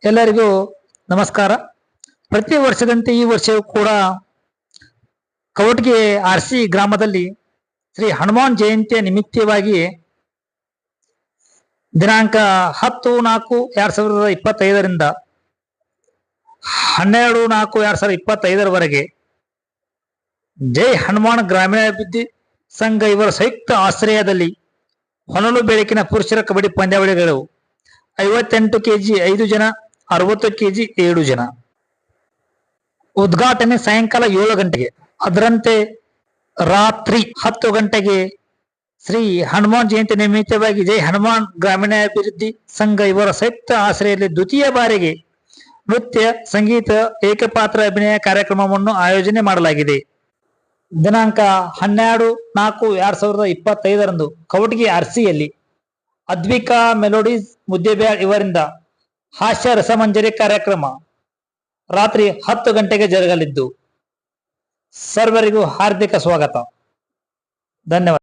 ಎಲ್ಲರಿಗೂ ನಮಸ್ಕಾರ. ಪ್ರತಿ ವರ್ಷದಂತೆ ಈ ವರ್ಷವೂ ಕೂಡ ಕವಟಗಿ ಆರ್ಸಿ ಗ್ರಾಮದಲ್ಲಿ ಶ್ರೀ ಹನುಮಾನ್ ಜಯಂತಿಯ ನಿಮಿತ್ತವಾಗಿ ದಿನಾಂಕ 10-4-2025ರಿಂದ 12-4-2025 ಜೈ ಹನುಮಾನ್ ಗ್ರಾಮೀಣಾಭಿವೃದ್ಧಿ ಸಂಘ ಇವರ ಸಂಯುಕ್ತ ಆಶ್ರಯದಲ್ಲಿ ಹೊನಲು ಬೆಳಕಿನ ಪುರುಷರ ಕಬಡ್ಡಿ ಪಂದ್ಯಾವಳಿಗಳು 58 ಕೆಜಿ 5 ಜನ, 60 ಕೆಜಿ 7 ಜನ. ಉದ್ಘಾಟನೆ ಸಾಯಂಕಾಲ 7 ಗಂಟೆಗೆ. ಅದರಂತೆ ರಾತ್ರಿ 10 ಗಂಟೆಗೆ ಶ್ರೀ ಹನುಮಾನ್ ಜಯಂತಿ ನಿಮಿತ್ತವಾಗಿ ಜೈ ಹನುಮಾನ್ ಗ್ರಾಮೀಣಾಭಿವೃದ್ಧಿ ಸಂಘ ಇವರ ಸಂಯುಕ್ತ ಆಶ್ರಯದಲ್ಲಿ ದ್ವಿತೀಯ ಬಾರಿಗೆ ನೃತ್ಯ, ಸಂಗೀತ, ಏಕಪಾತ್ರ ಅಭಿನಯ ಕಾರ್ಯಕ್ರಮವನ್ನು ಆಯೋಜನೆ ಮಾಡಲಾಗಿದೆ. ದಿನಾಂಕ 12-4-2025 ಕವಟಗಿ ಆರ್ಸಿಯಲ್ಲಿ ಅದ್ವಿಕಾ ಮೆಲೋಡೀಸ್ ಮುದ್ದೇಬ್ಯಾಳ್ ಇವರಿಂದ ಹಾಸ್ಯ ರಸಮಂಜರಿ ಕಾರ್ಯಕ್ರಮ ರಾತ್ರಿ 10 ಗಂಟೆಗೆ ಜರುಗಲಿದ್ದು ಸರ್ವರಿಗೂ ಹಾರ್ದಿಕ ಸ್ವಾಗತ. ಧನ್ಯವಾದ.